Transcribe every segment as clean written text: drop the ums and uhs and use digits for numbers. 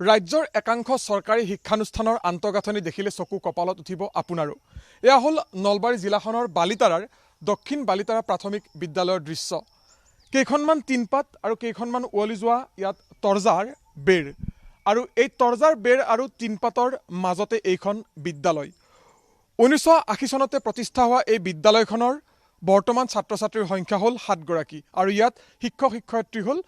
ৰাজ্যৰ একাংশ চৰকাৰী শিক্ষানুষ্ঠানৰ আন্তঃগাঁথনি দেখিলে চকু কপালত উঠিব আপোনাৰো। এয়া হ'ল নলবাৰী জিলাখনৰ বালিতাৰাৰ দক্ষিণ বালিতাৰা প্ৰাথমিক বিদ্যালয়ৰ দৃশ্য। কেইখনমান টিনপাত আৰু কেইখনমান উৱলি যোৱা ইয়াত তৰ্জাৰ বেৰ, আৰু এই তৰ্জাৰ বেৰ আৰু টিনপাতৰ মাজতে এইখন বিদ্যালয়। 1980 চনতে প্ৰতিষ্ঠা হোৱা এই বিদ্যালয়খনৰ বৰ্তমান ছাত্ৰ ছাত্ৰীৰ সংখ্যা হ'ল 7 গৰাকী আৰু ইয়াত শিক্ষক শিক্ষয়িত্ৰী হ'ল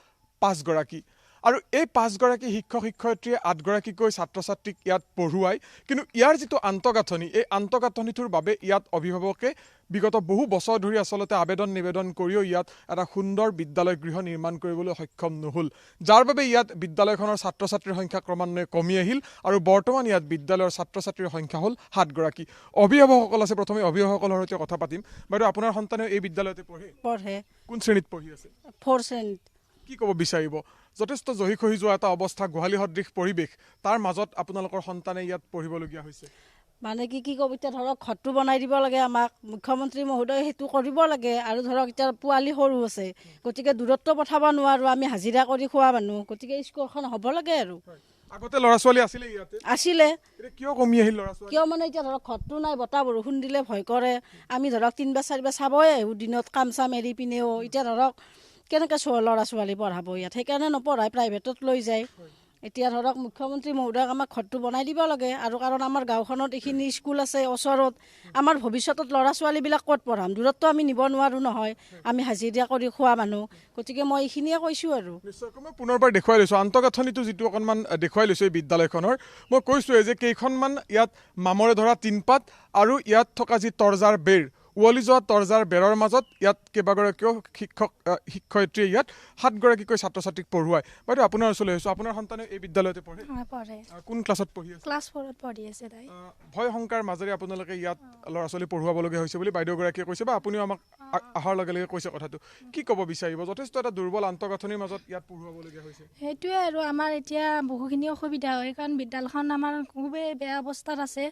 5 গৰাকী। আৰু এই 5 গৰাকী শিক্ষক শিক্ষয়িত্ৰীয়ে 8 গৰাকীকৈ ছাত্ৰ ছাত্ৰীক ইয়াত পঢ়ুৱায়। কিন্তু ইয়াৰ যিটো আন্তঃগাঁথনি, এই আন্তঃগাঁথনিটোৰ বাবে ইয়াত অভিভাৱকে বিগত বহু বছৰ ধৰি আচলতে আবেদন নিবেদন কৰিও ইয়াত এটা সুন্দৰ বিদ্যালয় গৃহ নিৰ্মাণ কৰিবলৈ সক্ষম নহ'ল, যাৰ বাবে ইয়াত বিদ্যালয়খনৰ ছাত্ৰ ছাত্ৰীৰ সংখ্যা ক্ৰমান্বয়ে কমি আহিল আৰু বৰ্তমান ইয়াত বিদ্যালয়ৰ ছাত্ৰ ছাত্ৰীৰ সংখ্যা হ'ল 7 গৰাকী। অভিভাৱকসকল আছে, প্ৰথমে অভিভাৱকসকলৰ সৈতে কথা পাতিম। বাইদেউ, আপোনাৰ সন্তানে এই বিদ্যালয়তে পঢ়ে? কোন শ্ৰেণীত পঢ়ি আছে? 4 শ্ৰেণীত। কি ক'ব বিচাৰিব? যথেষ্ট জহি খহি যোৱা এটা অৱস্থা, গোহালি সদৃশ পৰিৱেশ, তাৰ মাজত আপোনালোকৰ সন্তানে ইয়াত পঢ়িবলগীয়া হৈছে। মানে কি ক'ব, এতিয়া ধৰক ঘৰটো বনাই দিব লাগে আমাক, মুখ্যমন্ত্ৰী মহোদয় সেইটো কৰিব লাগে। আৰু ধৰক এতিয়া পোৱালি সৰু আছে, গতিকে দূৰত্ব পঠাব নোৱাৰোঁ, আমি হাজিৰা কৰি খোৱা মানুহ, গতিকে স্কুলখন হ'ব লাগে। আৰু আগতে ল'ৰা ছোৱালী আছিলে ইয়াতে? আছিলে। কিয় কমি আহিল ল'ৰা ছোৱালী? কিয় মানে এতিয়া ধৰক ঘৰটো নাই, বতাহ বৰষুণ দিলে ভয় কৰে। আমি ধৰক 3বাৰ 4বাৰ চাবই আহোঁ দিনত, কাম চাম এৰি পিনেও। এতিয়া ধৰক কেনেকৈ ল'ৰা ছোৱালী পঢ়াব ইয়াত, সেইকাৰণে নপঢ়াই, প্ৰাইভেটত লৈ যায়। এতিয়া ধৰক মুখ্যমন্ত্ৰী মহোদয়ক আমাক ঘৰটো বনাই দিব লাগে। আৰু কাৰণ আমাৰ গাঁওখনত এইখিনি স্কুল আছে ওচৰত, আমাৰ ভৱিষ্যতত ল'ৰা ছোৱালীবিলাক ক'ত পঢ়াম? দূৰত্ব আমি নিব নোৱাৰোঁ নহয়, আমি হাজিৰা কৰি খোৱা মানুহ। গতিকে মই এইখিনিয়ে কৈছোঁ। আৰু নিশ্চয়কৈ মই পুনৰবাৰ দেখুৱাই লৈছোঁ আন্তঃগাঁথনিটো, যিটো অকণমান দেখুৱাই লৈছোঁ এই বিদ্যালয়খনৰ। মই কৈছোঁৱে যে কেইখনমান ইয়াত মামৰে ধৰা টিনপাত আৰু ইয়াত থকা যি তৰ্জাৰ বেৰ, উৱলি যোৱা তৰ্জাৰ বেৰৰ মাজত ইয়াত কেইবাগৰাকীও শিক্ষক শিক্ষয়িত্ৰীয়ে ইয়াত 7 গৰাকীকৈ ছাত্ৰ ছাত্ৰীক পঢ়ুৱায়। বাইদেউ, আপোনাৰ ওচৰলৈ আহিছোঁ। আপোনাৰ সন্তানে এই বিদ্যালয়তে পঢ়ে? কোন ক্লাছত পঢ়ি আছে? ক্লাছ 4ত পঢ়ি আছে তাই। ভয় শংকাৰ মাজেৰে আপোনালোকে ইয়াত ল'ৰা ছোৱালী পঢ়ুৱাবলগীয়া হৈছে বুলি বাইদেউগৰাকীয়ে কৈছে, বা আপুনিও আমাক অহাৰ লগে লগে কৈছে কথাটো। কি ক'ব বিচাৰিব? যথেষ্ট এটা দুৰ্বল আন্তঃগাঁথনিৰ মাজত ইয়াত পঢ়ুৱাবলগীয়া হৈছে। সেইটোৱে আৰু আমাৰ এতিয়া বহুখিনি অসুবিধা হয়, কাৰণ বিদ্যালয়খন আমাৰ খুবেই বেয়া অৱস্থাত আছে।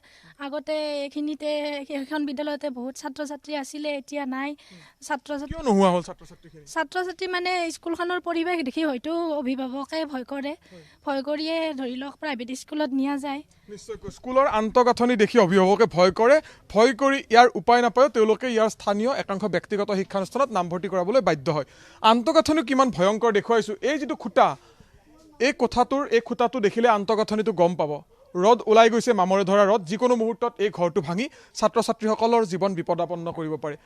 আগতে এইখিনিতে সেইখন বিদ্যালয়তে বহুত ছাত্ৰ ছাত্ৰী আছিলে, এতিয়া নাই। ছাত্ৰ ছাত্ৰী মানে স্কুলখনৰ পৰিৱেশ দেখি হয়তো অভিভাৱকে ভয় কৰে, ভয় কৰিয়ে ধৰি লওক প্ৰাইভেট স্কুলত নিয়া যায়। নিশ্চয়কৈ স্কুলৰ আন্তঃগাঁথনি দেখি অভিভাৱকে ভয় কৰে, ভয় কৰি ইয়াৰ উপায় নাপায় তেওঁলোকে ইয়াৰ স্থানীয় একাংশ ব্যক্তিগত শিক্ষানুষ্ঠানত নামভৰ্তি কৰাবলৈ বাধ্য হয়। আন্তঃগাঁথনি কিমান ভয়ংকৰ দেখুৱাইছোঁ। এই যিটো খুঁটা, এই খুঁটাটো দেখিলে আন্তঃগাঁথনিটো গম পাব। ৰদ ওলাই গৈছে, মামৰে ধৰা ৰদ, যিকোনো মুহূৰ্তত এই ঘৰটো ভাঙি ছাত্ৰ ছাত্ৰীসকলৰ জীৱন বিপদাপন্ন কৰিব পাৰে।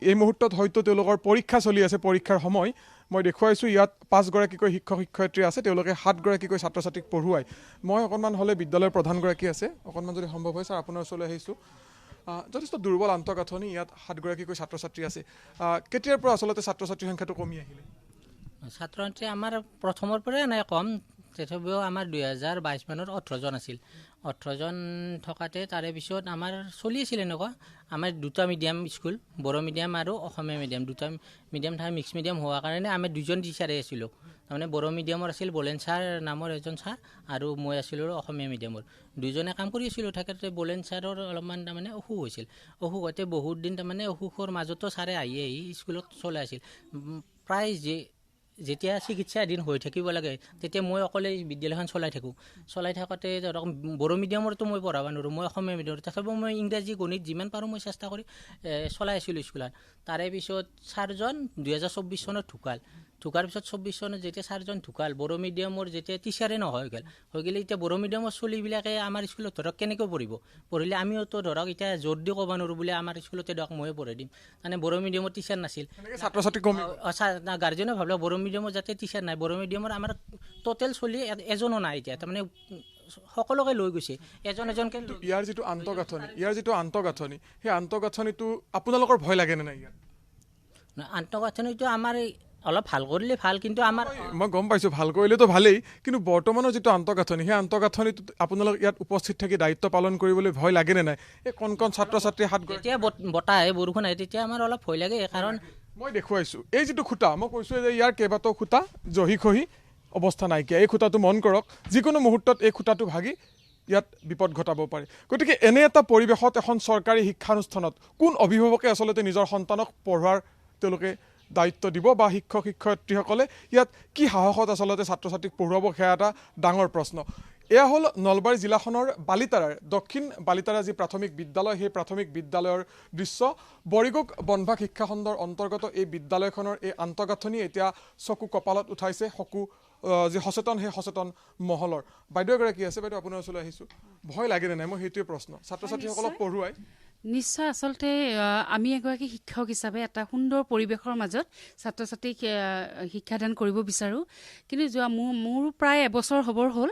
এই মুহূৰ্তত হয়তো তেওঁলোকৰ পৰীক্ষা চলি আছে, পৰীক্ষাৰ সময়। মই দেখুৱাইছোঁ ইয়াত 5 গৰাকীকৈ শিক্ষক শিক্ষয়িত্ৰী আছে, তেওঁলোকে 7 গৰাকীকৈ ছাত্ৰ ছাত্ৰীক পঢ়ুৱায়। মই অকণমান হ'লে বিদ্যালয়ৰ প্ৰধানগৰাকী আছে, অকণমান যদি সম্ভৱ হয় ছাৰ আপোনাৰ ওচৰলৈ আহিছোঁ। যথেষ্ট দুৰ্বল আন্তঃগাঁথনি, ইয়াত 7 গৰাকীকৈ ছাত্ৰ ছাত্ৰী আছে। কেতিয়াৰ পৰা আচলতে ছাত্ৰ ছাত্ৰীৰ সংখ্যাটো কমি আহিলে? ছাত্ৰ ছাত্ৰী আমাৰ প্ৰথমৰ পৰাই নাই কম, তথাপিও আমাৰ 2022 মানত 18 জন আছিল। 18 জন থকাতে তাৰে পিছত আমাৰ চলি আছিল এনেকুৱা। আমাৰ 2টা মিডিয়াম স্কুল, বড়ো মিডিয়াম আৰু অসমীয়া মিডিয়াম, 2টা মিডিয়াম থাকে, মিক্স মিডিয়াম হোৱাৰ কাৰণে আমি 2জন টিচাৰেই আছিলোঁ। তাৰমানে বড়ো মিডিয়ামৰ আছিল বলেন ছাৰ নামৰ এজন ছাৰ, আৰু মই আছিলোঁ অসমীয়া মিডিয়ামৰ। 2জনে কাম কৰি আছিলোঁ। থাকোঁতে বলেন ছাৰৰ অলপমান তাৰমানে অসুখ হৈছিল। অসুখ হওঁতে বহুত দিন তাৰমানে অসুখৰ মাজতো ছাৰে আহি স্কুলত চলাই আছিল। প্ৰায় যেতিয়া চিকিৎসাধীন হৈ থাকিব লাগে তেতিয়া মই অকলে বিদ্যালয়খন চলাই থাকোঁতে ধৰক বড়ো মিডিয়ামৰতো মই পঢ়াব নোৱাৰোঁ, মই অসমীয়া মিডিয়ামত, তথাপিও মই ইংৰাজী গণিত যিমান পাৰোঁ মই চেষ্টা কৰি চলাই আছিলোঁ স্কুলত। তাৰে পিছত ছাৰজন 2024 চনত ঢুকাৰ পিছত 24 চনত যেতিয়া ছাৰজন ঢুকাল, বড়ো মিডিয়ামৰ যেতিয়া টিচাৰে হৈ গ'লে এতিয়া বড়ো মিডিয়ামৰ ছোৱালীবিলাকে আমাৰ স্কুলত ধৰক কেনেকৈ পঢ়িলে আমিওতো ধৰক এতিয়া জোৰ দি ক'ব নোৱাৰোঁ বোলে আমাৰ স্কুলতে ধৰক ময়ে পঢ়াই দিম। মানে বড়ো মিডিয়ামৰ টিচাৰ নাছিল, ছাত্ৰ ছাত্ৰী কমি গাৰ্জেনে ভাবিলে বড়ো মিডিয়ামৰ যাতে টিচাৰ নাই, বড়ো মিডিয়ামৰ আমাৰ টোটেল ছোৱালী এজনো নাই এতিয়া, তাৰমানে সকলোকে লৈ গৈছে এজন এজনকৈ। ইয়াৰ যিটো আন্তঃগাঁথনি, সেই আন্তঃগাঁথনিটো আপোনালোকৰ ভয় লাগেনে নাই? ইয়াত আন্তঃগাঁথনিটো আমাৰ অলপ ভাল কৰিলে ভাল, কিন্তু মই গম পাইছোঁ ভাল কৰিলেতো ভালেই, কিন্তু বৰ্তমানৰ যিটো আন্তঃগাঁথনি, সেই আন্তঃগাঁথনিটো আপোনালোক ইয়াত উপস্থিত থাকি দায়িত্ব পালন কৰিবলৈ ভয় লাগেনে নাই? এই কণ ছাত্ৰ ছাত্ৰী 7 গৰাকী, যেতিয়া বতাহ আহে বৰষুণ আহে তেতিয়া আমাৰ অলপ ভয় লাগে। কাৰণ মই দেখুৱাইছোঁ এই যিটো খুঁটা, মই কৈছোঁ যে ইয়াৰ কেইবাটাও খুঁটা জহি খহি অৱস্থা নাইকিয়া। এই খুঁটাটো মন কৰক, যিকোনো মুহূৰ্তত এই খুঁটাটো ভাগি ইয়াত বিপদ ঘটাব পাৰে। গতিকে এনে এটা পৰিৱেশত এখন চৰকাৰী শিক্ষানুষ্ঠানত কোন অভিভাৱকে আচলতে নিজৰ সন্তানক পঢ়োৱাৰ তেওঁলোকে দায়িত্ব দিব বা শিক্ষক শিক্ষয়িত্ৰীসকলে ইয়াত কি সাহসত আচলতে ছাত্ৰ ছাত্ৰীক পঢ়ুৱাব সেয়া এটা ডাঙৰ প্ৰশ্ন এয়া হ'ল নলবাৰী জিলাখনৰ বালিতাৰাৰ দক্ষিণ বালিতাৰা যি প্ৰাথমিক বিদ্যালয় সেই প্ৰাথমিক বিদ্যালয়ৰ দৃশ্য বৰিগোগ বনভাগ শিক্ষা খণ্ডৰ অন্তৰ্গত এই বিদ্যালয়খনৰ এই আন্তঃগাঁথনি এতিয়া চকু কপালত উঠাইছে যি সচেতন সেই সচেতন মহলৰ বাইদেউ এগৰাকী আছে বাইদেউ আপোনাৰ ওচৰলৈ আহিছোঁ ভয় লাগেনে নাই মই সেইটোৱে প্ৰশ্ন ছাত্ৰ ছাত্ৰীসকলক পঢ়ুৱাই নিশ্চয় আচলতে আমি এগৰাকী শিক্ষক হিচাপে এটা সুন্দৰ পৰিৱেশৰ মাজত ছাত্ৰ ছাত্ৰীক শিক্ষাদান কৰিব বিচাৰোঁ কিন্তু মোৰ প্ৰায় এবছৰ হ'বৰ হ'ল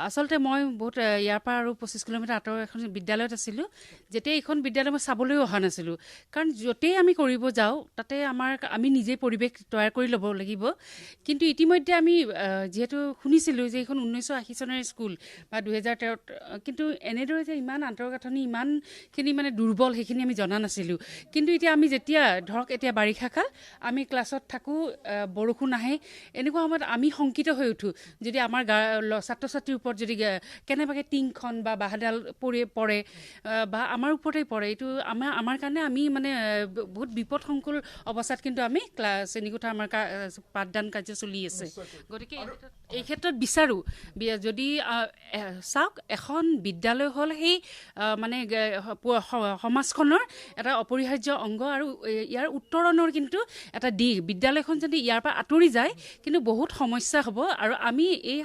আচলতে মই বহুত ইয়াৰ পৰা আৰু 25 কিলোমিটাৰ আঁতৰ এখন বিদ্যালয়ত আছিলোঁ যেতিয়া এইখন বিদ্যালয় মই চাবলৈও অহা নাছিলোঁ কাৰণ য'তেই আমি কৰিব যাওঁ তাতে আমি নিজেই পৰিৱেশ তৈয়াৰ কৰি ল'ব লাগিব কিন্তু ইতিমধ্যে আমি যিহেতু শুনিছিলোঁ যে এইখন 1980 চনৰ স্কুল বা 2013 কিন্তু এনেদৰে যে ইমান আন্তঃগাঁথনি ইমানখিনি মানে দুৰ্বল সেইখিনি আমি জনা নাছিলোঁ কিন্তু এতিয়া আমি যেতিয়া ধৰক এতিয়া বাৰিষা কাল আমি ক্লাছত থাকোঁ বৰষুণ আহে এনেকুৱা সময়ত আমি শংকিত হৈ উঠোঁ যদি আমাৰ ছাত্ৰ ছাত্ৰীৰ ওপৰত যদি কেনেবাকৈ টিংখন বা বাঁহডাল পৰে বা আমাৰ ওপৰতেই পৰে এইটো আমাৰ কাৰণে আমি মানে বহুত বিপদসংকুল অৱস্থাত কিন্তু আমি শ্ৰেণীকোঠা আমাৰ পাঠদান কাৰ্য চলি আছে গতিকে এই ক্ষেত্ৰত বিচাৰোঁ যদি চাওক এখন বিদ্যালয় হ'ল সেই মানে সমাজখনৰ এটা অপৰিহাৰ্য অংগ আৰু ইয়াৰ উত্তৰণৰ কিন্তু এটা দিশ বিদ্যালয়খন যদি ইয়াৰ পৰা আঁতৰি যায় কিন্তু বহুত সমস্যা হ'ব আৰু আমি এই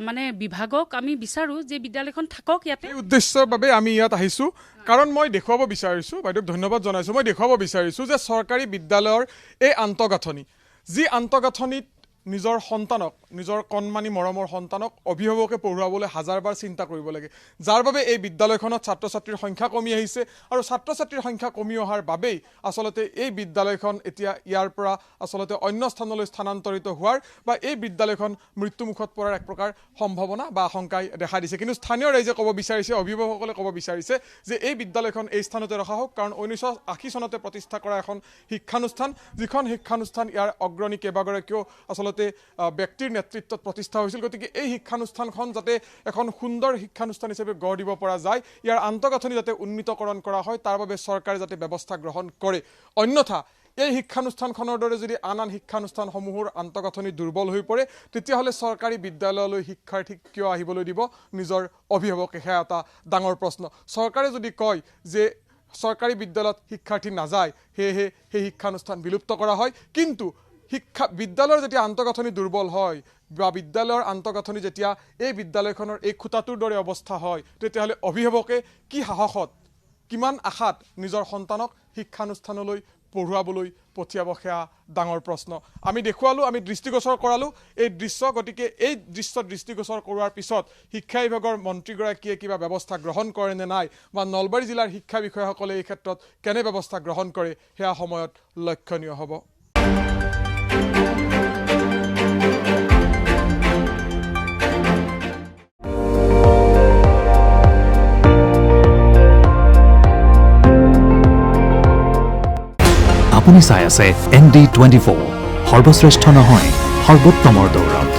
মানে বিভাগক আমি বিচাৰোঁ যে বিদ্যালয়খন থাকক ইয়াতে এই উদ্দেশ্যৰ বাবে আমি ইয়াত আহিছোঁ কাৰণ মই দেখুৱাব বিচাৰিছোঁ বাইদেউক ধন্যবাদ জনাইছোঁ মই দেখুৱাব বিচাৰিছোঁ যে চৰকাৰী বিদ্যালয়ৰ এই আন্তঃগাঁথনি যি আন্তঃগাঁথনিত নিজৰ সন্তানক নিজৰ কণমানি মৰমৰ সন্তানক অভিভাৱকে পঢ়ুৱাবলৈ হাজাৰবাৰ চিন্তা কৰিব লাগে যাৰ বাবে এই বিদ্যালয়খনত ছাত্ৰ ছাত্ৰীৰ সংখ্যা কমি আহিছে আৰু ছাত্ৰ ছাত্ৰীৰ সংখ্যা কমি অহাৰ বাবেই আচলতে এই বিদ্যালয়খন এতিয়া ইয়াৰ পৰা আচলতে অন্য স্থানলৈ স্থানান্তৰিত হোৱাৰ বা এই বিদ্যালয়খন মৃত্যুমুখত পৰাৰ এক প্ৰকাৰ সম্ভাৱনা বা আশংকাই দেখা দিছে কিন্তু স্থানীয় ৰাইজে ক'ব বিচাৰিছে অভিভাৱকসকলে ক'ব বিচাৰিছে যে এই বিদ্যালয়খন এই স্থানতে ৰখা হওক কাৰণ 1980 চনতে প্ৰতিষ্ঠা কৰা এখন শিক্ষানুষ্ঠান যিখন শিক্ষানুষ্ঠান ইয়াৰ অগ্ৰণী কেইবাগৰাকীও আচলতে ব্যক্তিৰ নেতৃত্বত প্ৰতিষ্ঠা হৈছিল গতিকে এই শিক্ষানুষ্ঠানখন যাতে এখন সুন্দৰ শিক্ষানুষ্ঠান হিচাপে গঢ় দিব পৰা যায় ইয়াৰ আন্তঃগাঁথনি যাতে উন্নীতকৰণ কৰা হয় তাৰ বাবে চৰকাৰে যাতে ব্যৱস্থা গ্ৰহণ কৰে অন্যথা এই শিক্ষানুষ্ঠানখনৰ দৰে যদি আন শিক্ষানুষ্ঠানসমূহৰ আন্তঃগাঁথনি দুৰ্বল হৈ পৰে তেতিয়াহ'লে চৰকাৰী বিদ্যালয়লৈ শিক্ষাৰ্থীক কিয় আহিবলৈ দিব নিজৰ অভিভাৱকে সেয়া এটা ডাঙৰ প্ৰশ্ন চৰকাৰে যদি কয় যে চৰকাৰী বিদ্যালয়ত শিক্ষাৰ্থী নাযায় সেয়েহে সেই শিক্ষানুষ্ঠান বিলুপ্ত কৰা হয় কিন্তু বিদ্যালয়ৰ যেতিয়া আন্তঃগাঁথনি দুৰ্বল হয় বা বিদ্যালয়ৰ আন্তঃগাঁথনি যেতিয়া এই বিদ্যালয়খনৰ এই খুঁটাটোৰ দৰে অৱস্থা হয় তেতিয়াহ'লে অভিভাৱকে কি সাহসত কিমান আশাত নিজৰ সন্তানক শিক্ষানুষ্ঠানলৈ পঢ়ুৱাবলৈ পঠিয়াব সেয়া ডাঙৰ প্ৰশ্ন আমি দেখুৱালোঁ আমি দৃষ্টিগোচৰ কৰালোঁ এই দৃশ্য গতিকে এই দৃশ্যত দৃষ্টিগোচৰ কৰোৱাৰ পিছত শিক্ষা বিভাগৰ মন্ত্ৰীগৰাকীয়ে কিবা ব্যৱস্থা গ্ৰহণ কৰে নে নাই বা নলবাৰী জিলাৰ শিক্ষা বিষয়াসকলে এই ক্ষেত্ৰত কেনে ব্যৱস্থা গ্ৰহণ কৰে সেয়া সময়ত লক্ষণীয় হ'ব আপুনি চাই আছে ND24 সৰ্বশ্ৰেষ্ঠ নহয় সৰ্বোত্তমৰ দৌৰত